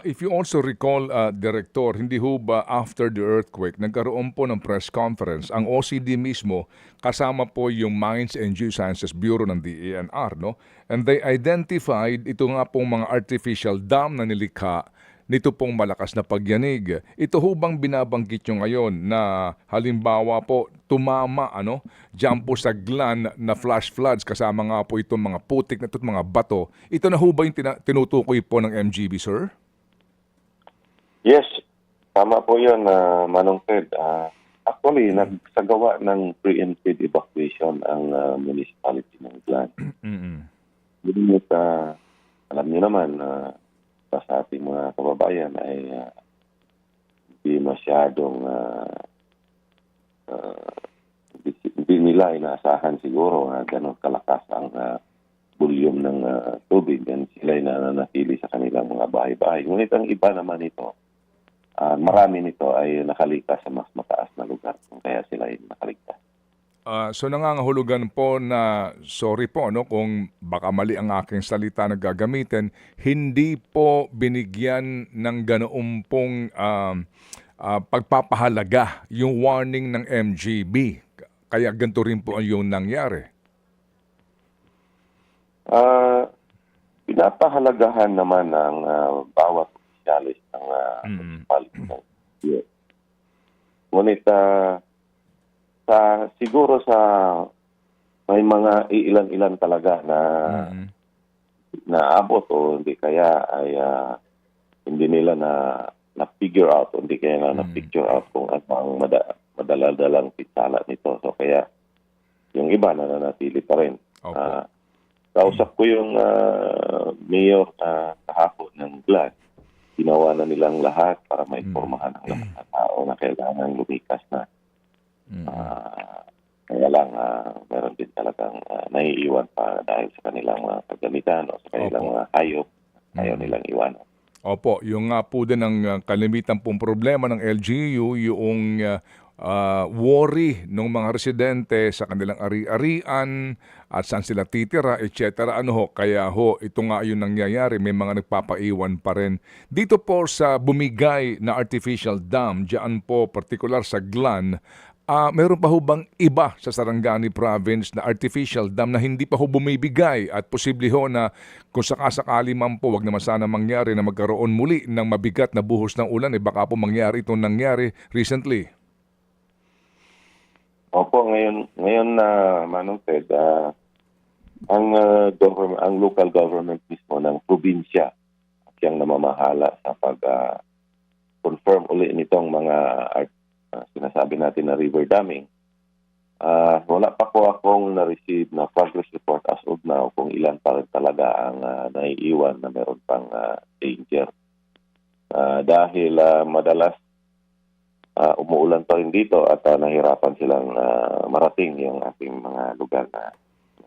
If you also recall, Director, hindi ho ba after the earthquake, nagkaroon po ng press conference, ang OCD mismo, kasama po yung Mines and Geosciences Bureau ng DENR, no? And they identified ito nga pong mga artificial dam na nilikha nito pong malakas na pagyanig. Ito ho bang binabanggit nyo ngayon na halimbawa po tumama dyan po sa Glan na flash floods kasama nga po itong mga putik na itong mga bato. Ito na ho ba yung tinutukoy po ng MGB, sir? Yes, tama po yun, Manong Ted. Actually, nagsagawa ng preemptive evacuation ang municipality ng Glan. Ngunit, alam niyo naman, sa ating mga kababayan ay hindi masyadong hindi nila inaasahan siguro ganun kalakas ang volume ng tubig and sila ay nananatili sa kanilang mga bahay-bahay. Ngunit ang iba naman ito, marami nito ay nakalikas sa mas mataas na lugar kaya sila ay nakaligtas. So nangangahulugan po na, sorry po kung baka mali ang aking salita na gagamitin, hindi po binigyan ng ganoong pong pagpapahalaga yung warning ng MGB. Kaya ganito rin po yung nangyari. Pinapahalagahan naman ng bawat opisyalis ng municipality ng US. Ngunit siguro sa may mga ilan-ilan talaga na naabot o hindi kaya ay hindi nila na figure out o hindi kaya na picture out kung ano ang madala-dalang pinsala nito. So kaya yung iba nananatili pa rin. Kausap ko yung mayor kahapon ng Glan. Ginawa na nilang lahat para maipurmahan ang lahat ng tao na kailangan lumikas na. Kaya lang meron din talagang naiiwan pa dahil sa kanilang mga kagamitan o sa kanilang mga hayop ayaw nilang iwanan. Opo, yung nga po din ang kalimitan pong problema ng LGU, yung worry ng mga residente sa kanilang ari-arian at saan sila titira, etc. Kaya ito nga yung nangyayari, may mga nagpapaiwan pa rin. Dito po sa bumigay na artificial dam, diyan po particular sa Glan, meron pa ho bang iba sa Sarangani Province na artificial dam na hindi pa ho bumibigay at posible ho na kung sakasakali man po, wag naman sana mangyari na magkaroon muli ng mabigat na buhos ng ulan, baka po mangyari itong nangyari recently? Opo, ngayon na Manong Ted, ang local government mismo ng probinsya siyang namamahala sa pag-confirm uli nitong mga sinasabi natin na river damming. Wala pa po akong na-receive na progress report as of now kung ilan pa rin talaga ang naiiwan na meron pang danger. Dahil madalas umuulan pa rin dito at nahirapan silang marating yung ating mga lugar na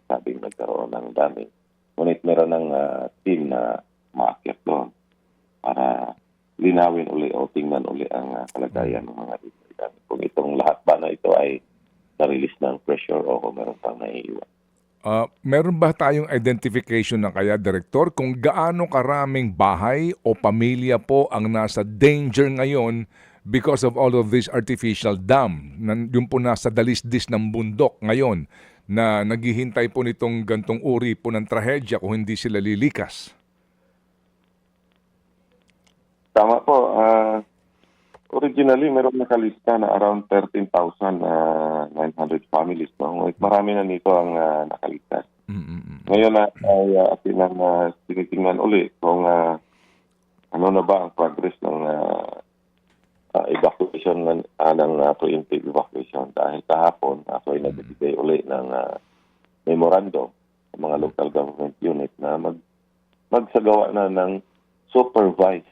sabing nagkaroon ng damming. Ngunit meron ng team na maakyat doon para linawin uli o tingnan uli ang kalagayan ng mga dito. Kung itong lahat ba na ito ay na-release ng pressure o kung meron pang naiiwan. Meron ba tayong identification na kaya, Direktor, kung gaano karaming bahay o pamilya po ang nasa danger ngayon because of all of this artificial dam? Yung po nasa dalisdis ng bundok ngayon na naghihintay po nitong gantong uri po ng trahedya kung hindi sila lilikas. Tama po. Originally, meron nakalista na around 13,900 families. Marami na nito ang nakaligtas. Ngayon ay atin ang tinitingnan uli kung ano na ba ang progress ng evacuation ng preemptive evacuation. Dahil kahapon, ako ay nagbibigay uli ng memorandum sa mga local government unit na magsagawa na ng supervised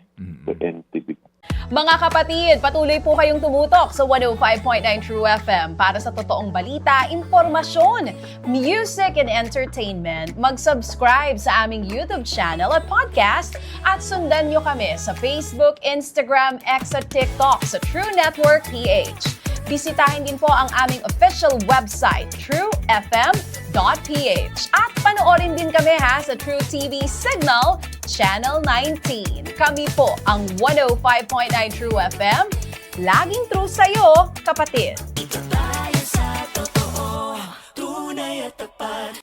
preemptive evacuation. Mga kapatid, patuloy po kayong tumutok sa 105.9 True FM para sa totoong balita, impormasyon, music and entertainment. Mag-subscribe sa aming YouTube channel at podcast at sundan nyo kami sa Facebook, Instagram, X at TikTok sa True Network PH. Bisitahin din po ang aming official website, truefm.ph. At panoorin din kami sa True TV Signal, Channel 19. Kami po ang 105.9 True FM. Laging true sa'yo, kapatid.